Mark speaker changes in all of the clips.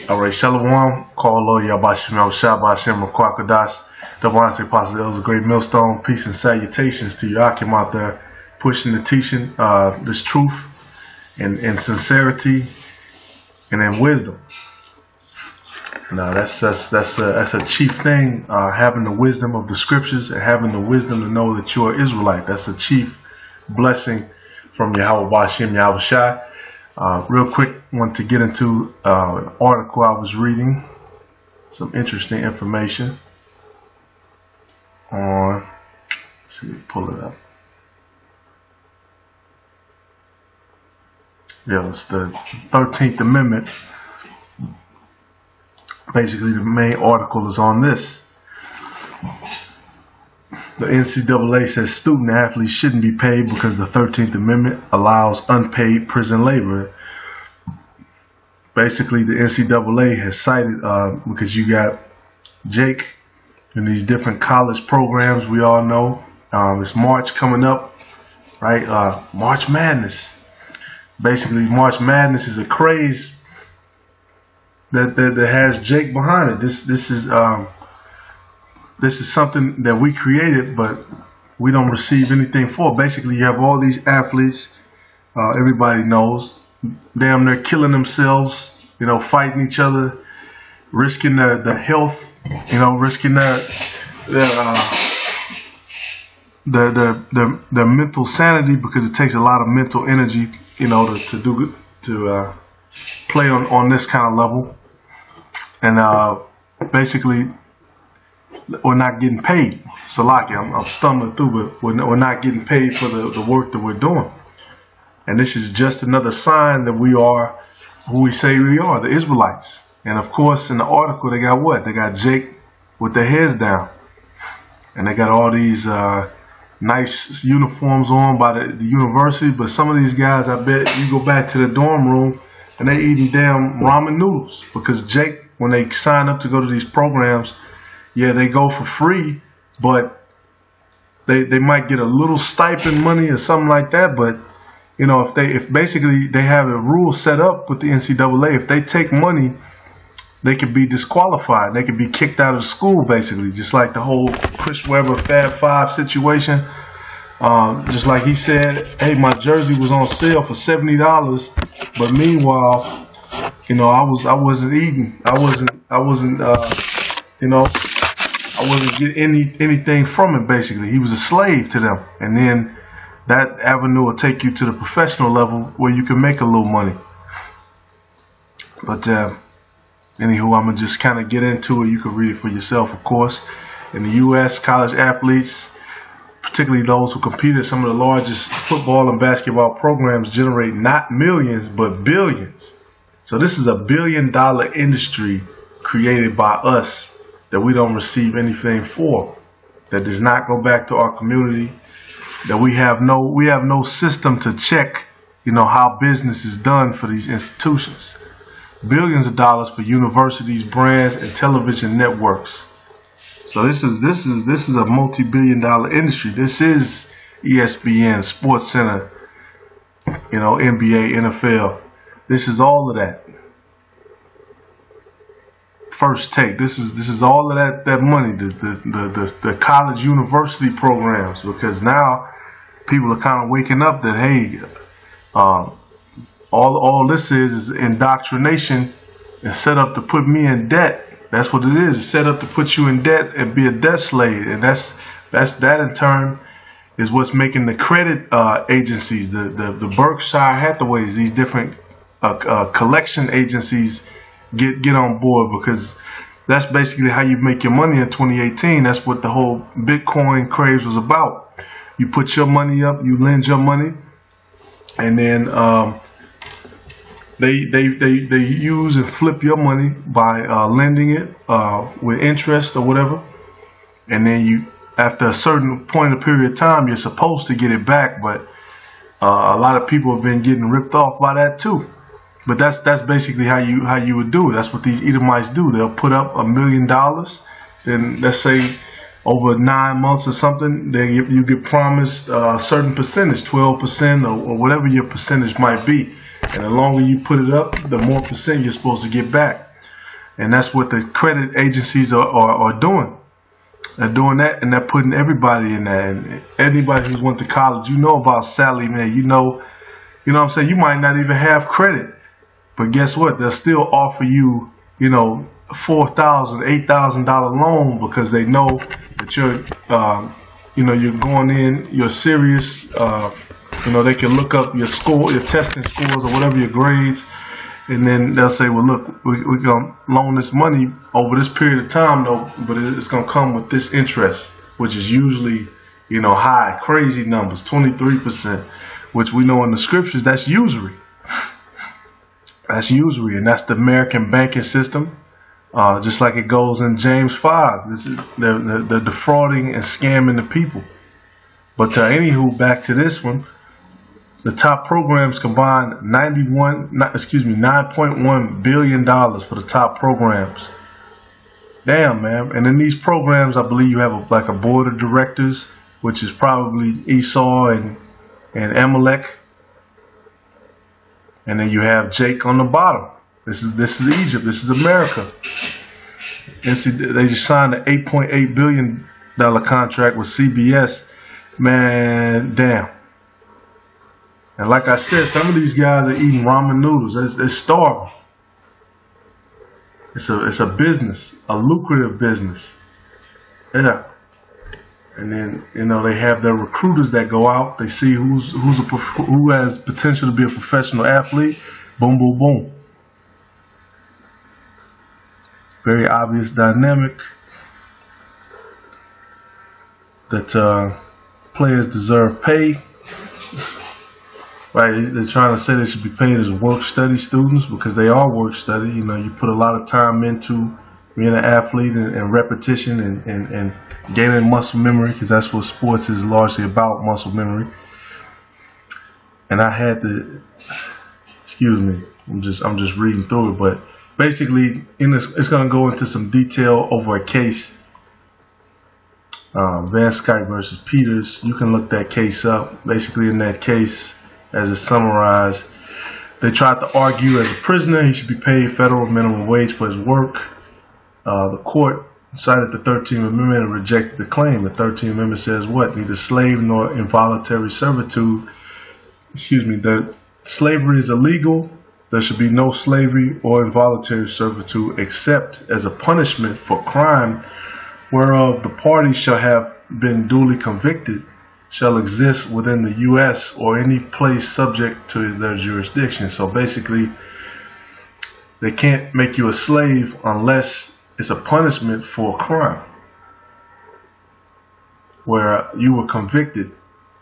Speaker 1: All right, Shalom, call Yabashim El Shabashim Kwakadash. The Wansi Pastor, that was a great millstone. Peace and salutations to Yakim out there, pushing and teaching this truth and sincerity and in wisdom. Now that's a chief thing, having the wisdom of the scriptures and having the wisdom to know that you're an Israelite. That's a chief blessing from Yahweh Bashim Yahweh Shai. Real quick, want to get into an article I was reading, some interesting information on, let's see, pull it up. Yeah, it's the 13th Amendment. Basically, the main article is on this. The NCAA says student athletes shouldn't be paid because the 13th Amendment allows unpaid prison labor. Basically, the NCAA has cited, because you got Jake in these different college programs, we all know. It's March coming up, right? March Madness. Basically, March Madness is a craze that has Jake behind it. This is something that we created, but we don't receive anything for. Basically, you have all these athletes, everybody knows, damn near killing themselves, fighting each other, risking their health, risking their mental sanity, because it takes a lot of mental energy, to play on this kind of level. And basically, we're not getting paid. So, I'm stumbling through, but we're not getting paid for the work that we're doing. And this is just another sign that we are who we say we are, the Israelites. And of course, in the article, they got what? They got Jake with their heads down. And they got all these nice uniforms on by the university. But some of these guys, I bet you go back to the dorm room and they eating damn ramen noodles. Because Jake, when they sign up to go to these programs, yeah, they go for free, but they might get a little stipend money or something like that. But if basically they have a rule set up with the NCAA, if they take money, they could be disqualified. They could be kicked out of school, basically, just like the whole Chris Webber Fab Five situation. Just like he said, hey, my jersey was on sale for $70, but meanwhile, I wasn't eating. I wasn't getting anything from it. Basically, he was a slave to them, and then that avenue will take you to the professional level where you can make a little money. But anywho, I'm gonna just kind of get into it. You can read it for yourself, of course. In the U.S., college athletes, particularly those who compete at some of the largest football and basketball programs, generate not millions but billions. So this is a $1 billion industry created by us that we don't receive anything for, that does not go back to our community, that we have no system to check, how business is done for these institutions. Billions of dollars for universities, brands, and television networks. So this is a multi-billion-dollar industry. This is ESPN, Sports Center, NBA, NFL. This is all of that. First Take. This is all of that money, the college university programs, because now people are kind of waking up that, hey, all this is indoctrination and set up to put me in debt. That's what it is. It's set up to put you in debt and be a debt slave, and that in turn is what's making the credit agencies, the Berkshire Hathaways, these different collection agencies get on board, because that's basically how you make your money in 2018. That's what the whole Bitcoin craze was about. You put your money up, you lend your money, and then they use and flip your money by lending it with interest or whatever, and then after a certain point of period of time, you're supposed to get it back. But a lot of people have been getting ripped off by that too. But that's basically how you would do it. That's what these Edomites do. They'll put up $1 million, then let's say over 9 months or something, you get promised a certain percentage, 12% or whatever your percentage might be. And the longer you put it up, the more percent you're supposed to get back. And that's what the credit agencies are doing. They're doing that, and they're putting everybody in there. And anybody who's went to college, you know about Sally Mae. You know what I'm saying? You might not even have credit. But guess what? They'll still offer you, $4,000, $8,000 loan because they know that you're, you're going in, you're serious. They can look up your score, your testing scores, or whatever your grades, and then they'll say, well, look, we're going to loan this money over this period of time, though, but it's going to come with this interest, which is usually, high, crazy numbers, 23%, which we know in the scriptures, that's usury. That's usury, and that's the American banking system, just like it goes in James 5. This is they're defrauding and scamming the people. But anywho, back to this one. The top programs combined $9.1 billion for the top programs. Damn, man. And in these programs, I believe you have a board of directors, which is probably Esau and Amalek. And then you have Jake on the bottom. This is Egypt. This is America. And see, they just signed an $8.8 billion contract with CBS. Man, damn. And like I said, some of these guys are eating ramen noodles. They're starving. It's a business, a lucrative business. Yeah. And then they have their recruiters that go out. They see who has potential to be a professional athlete. Boom, boom, boom. Very obvious dynamic that players deserve pay. Right, they're trying to say they should be paid as work-study students because they are work-study. You put a lot of time into being an athlete and repetition and gaining muscle memory, because that's what sports is largely about, muscle memory. And I had to, excuse me, I'm just reading through it, but basically it's going to go into some detail over a case. Van Skyke versus Peters. You can look that case up. Basically, in that case, as it's summarized, they tried to argue as a prisoner he should be paid federal minimum wage for his work. The court cited the 13th Amendment and rejected the claim. The 13th Amendment says what? Neither slave nor involuntary servitude. That slavery is illegal. There should be no slavery or involuntary servitude except as a punishment for crime whereof the party shall have been duly convicted, shall exist within the U.S. or any place subject to their jurisdiction. So basically, they can't make you a slave unless it's a punishment for a crime where you were convicted.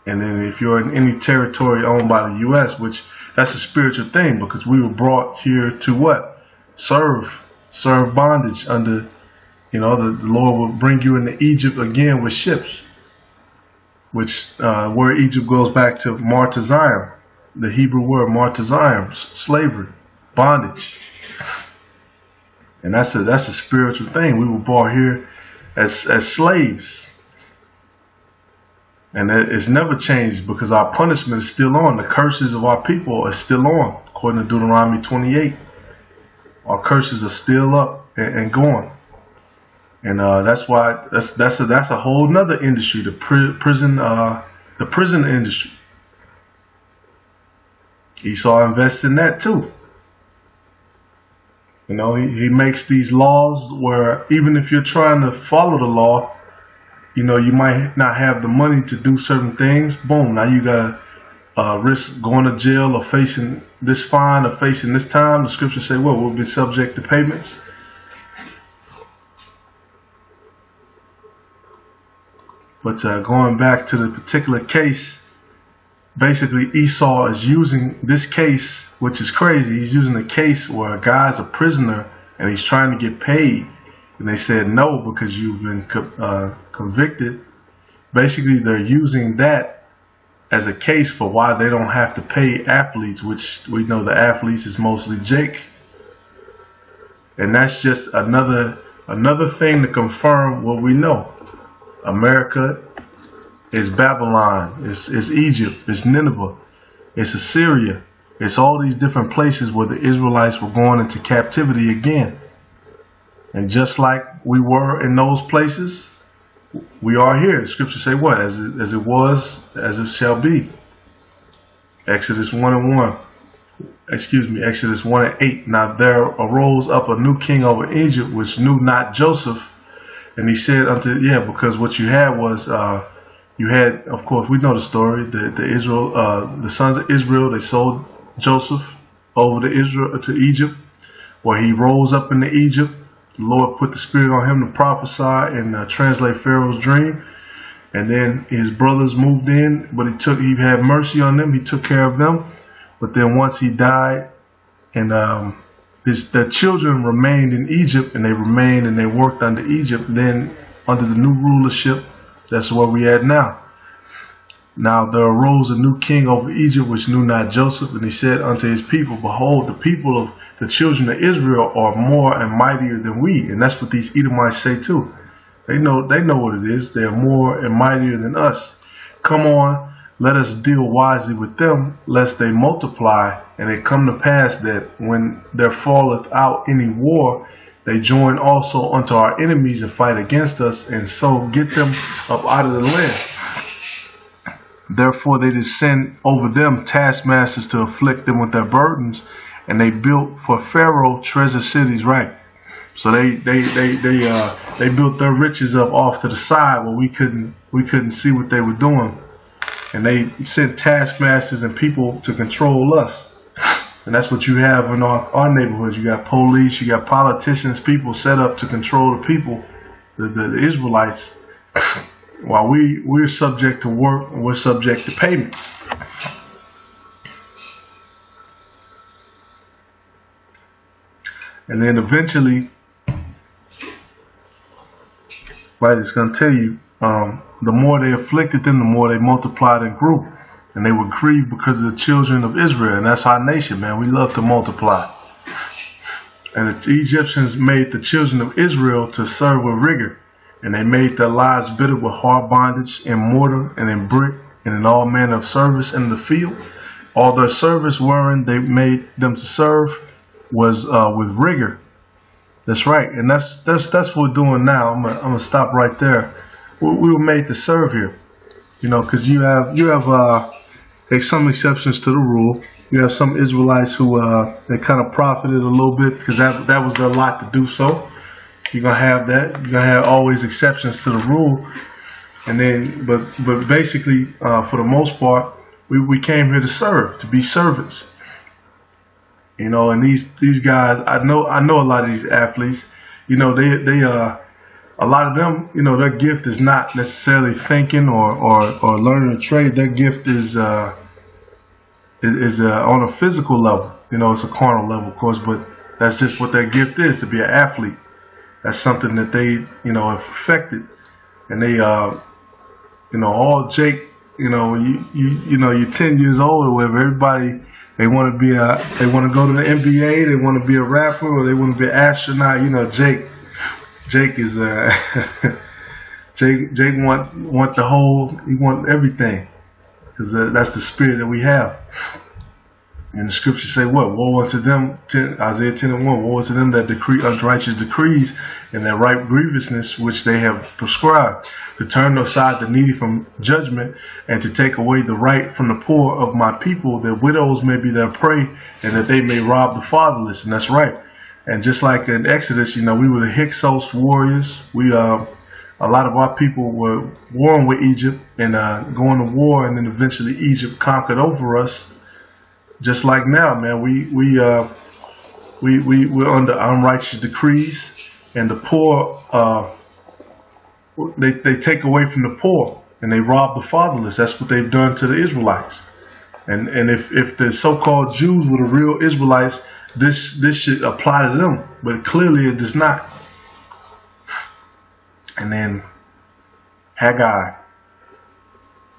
Speaker 1: And then if you're in any territory owned by the U.S., which that's a spiritual thing, because we were brought here to what? Serve bondage under, the Lord will bring you into Egypt again with ships, which where Egypt goes back to martyrzayim, the Hebrew word martyrzayim, slavery, bondage. And that's a spiritual thing. We were brought here as slaves. And it's never changed because our punishment is still on. The curses of our people are still on, according to Deuteronomy 28. Our curses are still up and going. And that's why that's a whole nother industry, the prison industry. Esau invests in that too. He makes these laws where even if you're trying to follow the law, you might not have the money to do certain things. Boom, now you gotta risk going to jail or facing this fine or facing this time. The scriptures say, well, we'll be subject to payments. But going back to the particular case, basically Esau is using this case, which is crazy. He's using a case where a guy's a prisoner and he's trying to get paid. And they said no because you've been convicted. Basically, they're using that as a case for why they don't have to pay athletes, which we know the athletes is mostly Jake. And that's just another thing to confirm what we know. America is Babylon, it's Egypt, it's Nineveh, it's Assyria, it's all these different places where the Israelites were going into captivity again. And just like we were in those places, we are here. The scriptures say what? As it was, as it shall be. Exodus 1:1. Exodus 1:8. Now there arose up a new king over Egypt, which knew not Joseph. And he said unto, because what you had was, you had, of course, we know the story. The sons of Israel, they sold Joseph over to Egypt, where he rose up into Egypt. The Lord put the spirit on him to prophesy and translate Pharaoh's dream. And then his brothers moved in, but he had mercy on them. He took care of them. But then once he died, and their children remained in Egypt, and they remained and they worked under Egypt. Then under the new rulership, that's where we at now. Now there arose a new king over Egypt, which knew not Joseph, and he said unto his people, behold, the people of the children of Israel are more and mightier than we. And that's what these Edomites say too. They know what it is. They're more and mightier than us. Come on, let us deal wisely with them, lest they multiply. And it come to pass that when there falleth out any war, they join also unto our enemies and fight against us, and so get them up out of the land. Therefore they did send over them taskmasters to afflict them with their burdens, and they built for Pharaoh treasure cities, right? So they built their riches up off to the side where we couldn't see what they were doing, and they sent taskmasters and people to control us. And that's what you have in our neighborhoods. You got police, you got politicians, people set up to control the people, the Israelites, while we're subject to work and we're subject to payments. And then eventually, right, it's going to tell you, the more they afflicted them, the more they multiplied and grew. And they were grieved because of the children of Israel. And that's our nation, man. We love to multiply. And the Egyptians made the children of Israel to serve with rigor. And they made their lives bitter with hard bondage in mortar and in brick and in all manner of service in the field. All their service wherein they made them to serve was with rigor. That's right. And that's what we're doing now. I'm gonna stop right there. We were made to serve here. You know, because you have there's some exceptions to the rule. You have some Israelites who they kind of profited a little bit because that was their lot to do so. You're gonna have that. You're gonna have always exceptions to the rule, and then but basically for the most part, we came here to serve, to be servants. You know, and these guys, I know a lot of these athletes. You know, they a lot of them, you know, their gift is not necessarily thinking or learning a trade. Their gift is on a physical level. You know, it's a carnal level, of course, but that's just what their gift is, to be an athlete. That's something that they, you know, have perfected. And they, you know, all Jake, you know, you know, you're 10 years old or whatever. Everybody, they want to go to the NBA. They want to be a rapper, or they want to be an astronaut. You know, Jake is Jake want the whole. He want everything, because that's the spirit that we have. And the scriptures say what? Woe unto them, Isaiah 10:1. Woe unto them that decree unrighteous decrees and that right grievousness which they have prescribed, to turn aside the needy from judgment, and to take away the right from the poor of my people, that widows may be their prey, and that they may rob the fatherless. And that's right. And just like in Exodus, you know, we were the Hyksos warriors. We a lot of our people were warring with Egypt and going to war, and then eventually Egypt conquered over us. Just like now, man, we're under unrighteous decrees, and the poor they take away from the poor and they rob the fatherless. That's what they've done to the Israelites. And if the so-called Jews were the real Israelites, this should apply to them, but clearly it does not. And then Haggai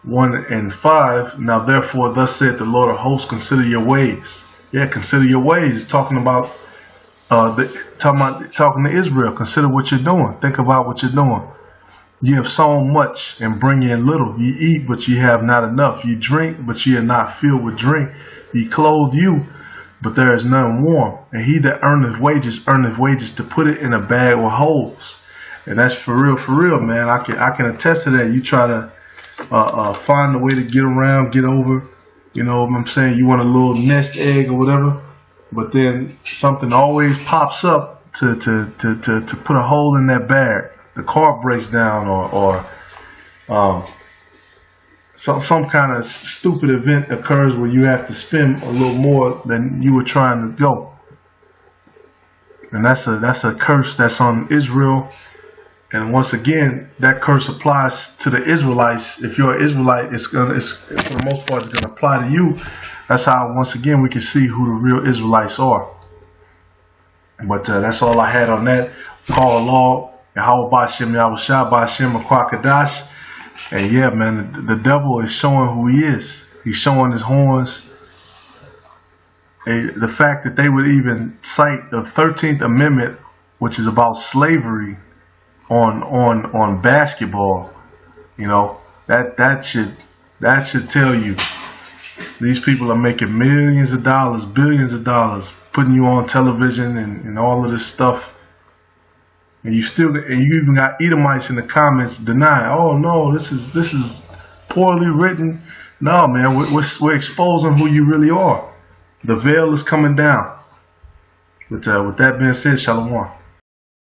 Speaker 1: 1:5. Now therefore, thus saith the Lord of hosts, consider your ways. Yeah, consider your ways. It's talking about talking to Israel. Consider what you're doing. Think about what you're doing. You have sown much and bring in little. Ye eat, but ye have not enough. Ye drink, but ye are not filled with drink. Ye clothe you, but there is none warm. And he that earneth wages to put it in a bag with holes. And that's for real, man. I can attest to that. You try to find a way to get around, get over. You know what I'm saying? You want a little nest egg or whatever, but then something always pops up to put a hole in that bag. The car breaks down, or some kind of stupid event occurs where you have to spend a little more than you were trying to go. And that's a curse that's on Israel. And once again, that curse applies to the Israelites. If you're an Israelite, it's for the most part, it's gonna apply to you. That's how, once again, we can see who the real Israelites are. But that's all I had on that. Call law and how about Shem Yahushua by Shem Kwakadash. And yeah, man, the devil is showing who he is. He's showing his horns. The fact that they would even cite the 13th Amendment, which is about slavery, on basketball, you know, that should tell you these people are making millions of dollars, billions of dollars, putting you on television and all of this stuff, and you even got Edomites in the comments denying, oh no, this is poorly written. No, man, we're exposing who you really are. The veil is coming down. But with that being said, Shalom.